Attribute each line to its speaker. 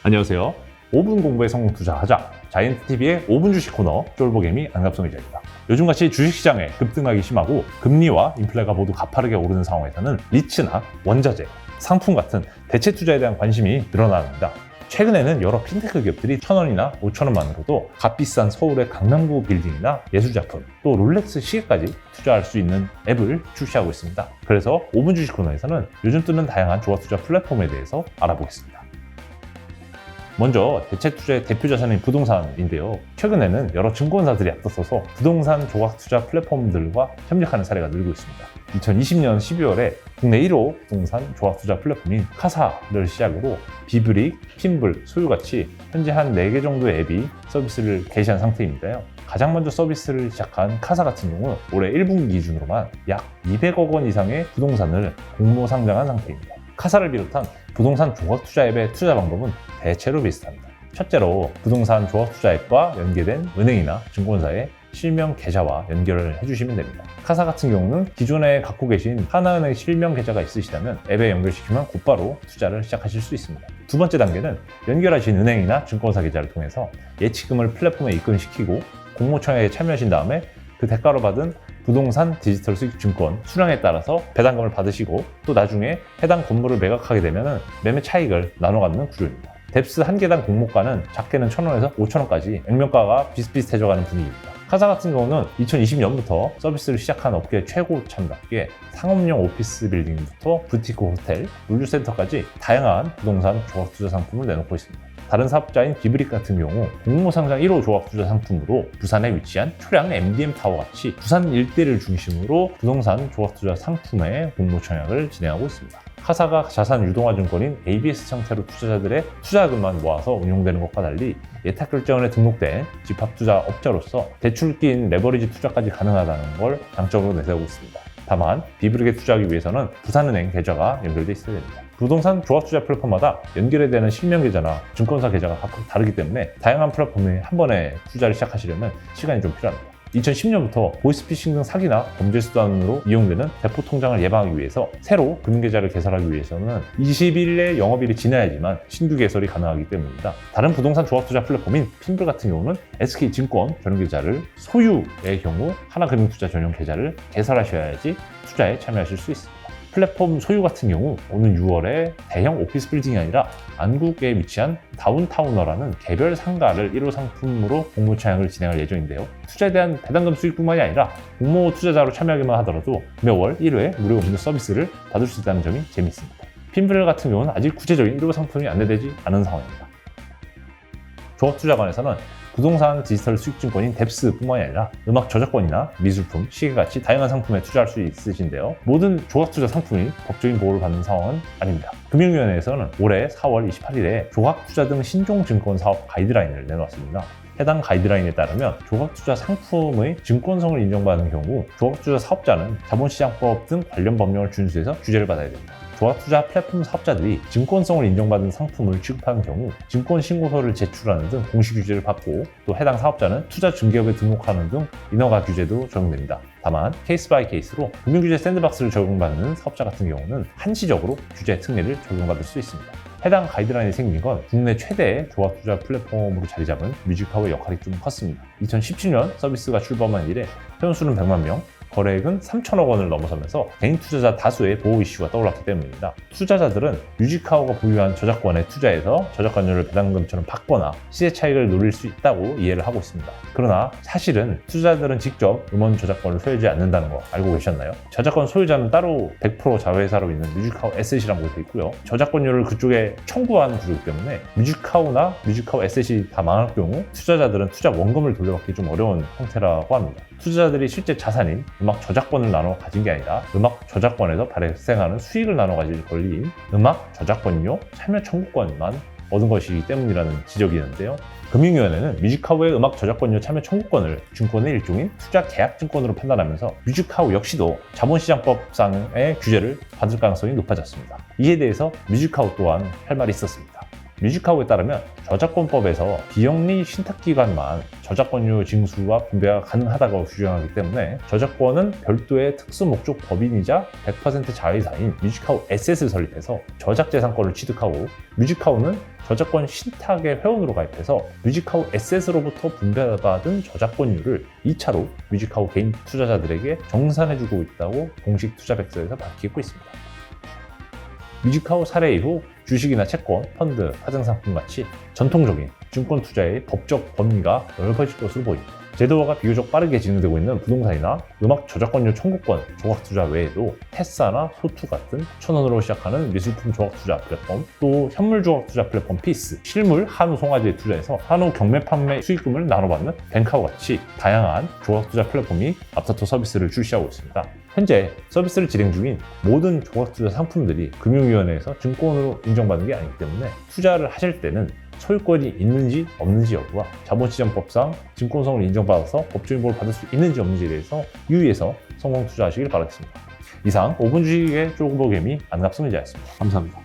Speaker 1: 안녕하세요. 5분 공부에 성공 투자하자. 자이언트TV의 5분 주식 코너 쫄보개미 안갑성 기자입니다. 요즘같이 주식시장에 급등하기 심하고 금리와 인플레가 모두 가파르게 오르는 상황에서는 리츠나 원자재, 상품 같은 대체 투자에 대한 관심이 늘어납니다. 최근에는 여러 핀테크 기업들이 1,000원이나 5,000원만으로도 값비싼 서울의 강남구 빌딩이나 예술작품, 또 롤렉스 시계까지 투자할 수 있는 앱을 출시하고 있습니다. 그래서 5분 주식 코너에서는 요즘 뜨는 다양한 조합투자 플랫폼에 대해서 알아보겠습니다. 먼저 대체 투자의 대표 자산인 부동산인데요. 최근에는 여러 증권사들이 앞서서서 부동산 조각 투자 플랫폼들과 협력하는 사례가 늘고 있습니다. 2020년 12월에 국내 1호 부동산 조각 투자 플랫폼인 카사를 시작으로 비브릭, 핀블, 소유같이 현재 한 4개 정도의 앱이 서비스를 개시한 상태인데요. 가장 먼저 서비스를 시작한 카사 같은 경우 올해 1분기 기준으로만 약 200억 원 이상의 부동산을 공모 상장한 상태입니다. 카사를 비롯한 부동산 조각 투자 앱의 투자 방법은 대체로 비슷합니다. 첫째로 부동산 조각 투자 앱과 연계된 은행이나 증권사의 실명 계좌와 연결을 해주시면 됩니다. 카사 같은 경우는 기존에 갖고 계신 하나은행 실명 계좌가 있으시다면 앱에 연결시키면 곧바로 투자를 시작하실 수 있습니다. 두 번째 단계는 연결하신 은행이나 증권사 계좌를 통해서 예치금을 플랫폼에 입금시키고 공모청약에 참여하신 다음에 그 대가로 받은 부동산 디지털 수익 증권 수량에 따라서 배당금을 받으시고 또 나중에 해당 건물을 매각하게 되면 매매 차익을 나눠 갖는 구조입니다. 뎁스 한 개당 공모가는 작게는 1,000원에서 5,000원까지 액면가가 비슷비슷해져가는 분위기입니다. 카사 같은 경우는 2020년부터 서비스를 시작한 업계 최고참답게 상업용 오피스 빌딩부터 부티크 호텔, 물류센터까지 다양한 부동산 조각투자 상품을 내놓고 있습니다. 다른 사업자인 비브릭 같은 경우 공모상장 1호 조합투자 상품으로 부산에 위치한 초량 MDM타워 같이 부산 일대를 중심으로 부동산 조합투자 상품의 공모 청약을 진행하고 있습니다. 카사가 자산 유동화증권인 ABS 형태로 투자자들의 투자금만 모아서 운용되는 것과 달리 예탁결제원에 등록된 집합투자 업자로서 대출 끼인 레버리지 투자까지 가능하다는 걸 장점으로 내세우고 있습니다. 다만 비브릭에 투자하기 위해서는 부산은행 계좌가 연결돼 있어야 됩니다. 부동산 조합투자 플랫폼마다 연결해야 되는 실명 계좌나 증권사 계좌가 각각 다르기 때문에 다양한 플랫폼에 한 번에 투자를 시작하시려면 시간이 좀 필요합니다. 2010년부터 보이스피싱 등 사기나 범죄 수단으로 이용되는 대포 통장을 예방하기 위해서 새로 금융계좌를 개설하기 위해서는 20일의 영업일이 지나야지만 신규 개설이 가능하기 때문입니다. 다른 부동산 조합투자 플랫폼인 핀블 같은 경우는 SK증권 전용 계좌를 소유의 경우 하나금융투자 전용 계좌를 개설하셔야지 투자에 참여하실 수 있습니다. 플랫폼 소유 같은 경우 오는 6월에 대형 오피스 빌딩이 아니라 안국에 위치한 다운타우너라는 개별 상가를 1호 상품으로 공모 청약을 진행할 예정인데요. 투자에 대한 배당금 수익뿐만이 아니라 공모 투자자로 참여하기만 하더라도 매월 1회 무료 음료 서비스를 받을 수 있다는 점이 재미있습니다. 핀블 같은 경우는 아직 구체적인 1호 상품이 안내되지 않은 상황입니다. 조합투자관에서는 부동산 디지털 수익증권인 뎁스뿐만이 아니라 음악 저작권이나 미술품, 시계같이 다양한 상품에 투자할 수 있으신데요. 모든 조각투자 상품이 법적인 보호를 받는 상황은 아닙니다. 금융위원회에서는 올해 4월 28일에 조각투자 등 신종증권 사업 가이드라인을 내놓았습니다. 해당 가이드라인에 따르면 조각투자 상품의 증권성을 인정받는 경우 조각투자 사업자는 자본시장법 등 관련 법령을 준수해서 규제를 받아야 됩니다. 조합투자 플랫폼 사업자들이 증권성을 인정받은 상품을 취급하는 경우 증권신고서를 제출하는 등 공시 규제를 받고 또 해당 사업자는 투자중개업에 등록하는 등 인허가 규제도 적용됩니다. 다만 케이스 바이 케이스로 금융규제 샌드박스를 적용받는 사업자 같은 경우는 한시적으로 규제 특례를 적용받을 수 있습니다. 해당 가이드라인이 생긴 건 국내 최대의 조합투자 플랫폼으로 자리 잡은 뮤직하우의 역할이 좀 컸습니다. 2017년 서비스가 출범한 이래 회원수는 100만 명, 거래액은 3천억 원을 넘어서면서 개인 투자자 다수의 보호 이슈가 떠올랐기 때문입니다. 투자자들은 뮤직하우가 보유한 저작권에 투자해서 저작권료를 배당금처럼 받거나 시세 차익을 노릴 수 있다고 이해를 하고 있습니다. 그러나 사실은 투자자들은 직접 음원 저작권을 소유하지 않는다는 거 알고 계셨나요? 저작권 소유자는 따로 100% 자회사로 있는 뮤직하우 에셋이라고 되어 있고요. 저작권료를 그쪽에 청구하는 구조이기 때문에 뮤직하우나 뮤직하우 에셋이 다 망할 경우 투자자들은 투자 원금을 돌려받기 좀 어려운 형태라고 합니다. 투자자들이 실제 자산인 음악 저작권을 나눠 가진 게 아니라 음악 저작권에서 발생하는 수익을 나눠 가질 권리인 음악 저작권료 참여 청구권만 얻은 것이기 때문이라는 지적이 있는데요. 금융위원회는 뮤직하우의 음악 저작권료 참여 청구권을 증권의 일종인 투자 계약 증권으로 판단하면서 뮤직하우 역시도 자본시장법상의 규제를 받을 가능성이 높아졌습니다. 이에 대해서 뮤직하우 또한 할 말이 있었습니다. 뮤직하우에 따르면 저작권법에서 비영리 신탁기관만 저작권료 징수와 분배가 가능하다고 규정하기 때문에 저작권은 별도의 특수목적 법인이자 100% 자회사인 뮤직하우 에셋을 설립해서 저작재산권을 취득하고, 뮤직하우는 저작권 신탁의 회원으로 가입해서 뮤직하우 에셋으로부터 분배받은 저작권료를 2차로 뮤직하우 개인 투자자들에게 정산해주고 있다고 공식 투자백서에서 밝히고 있습니다. 뮤직하우 사례 이후 주식이나 채권, 펀드, 하장상품 같이 전통적인 증권 투자의 법적 범위가 넓어질 것으로 보입니다. 제도화가 비교적 빠르게 진행되고 있는 부동산이나 음악 저작권료 청구권 조각 투자 외에도 테사나 소투 같은 1,000원으로 시작하는 미술품 조각 투자 플랫폼, 또 현물 조각 투자 플랫폼 피스, 실물 한우 송아지에 투자해서 한우 경매 판매 수익금을 나눠받는 뱅카우 같이 다양한 조각 투자 플랫폼이 앞서터 서비스를 출시하고 있습니다. 현재 서비스를 진행 중인 모든 조각 투자 상품들이 금융위원회에서 증권으로 인정받는 게 아니기 때문에 투자를 하실 때는 소유권이 있는지 없는지 여부와 자본시장법상 증권성을 인정받아서 법적인 보호를 받을 수 있는지 없는지에 대해서 유의해서 성공 투자하시길 바라겠습니다. 이상 5분 주식의 쫄보개미 안갑성의자였습니다. 감사합니다.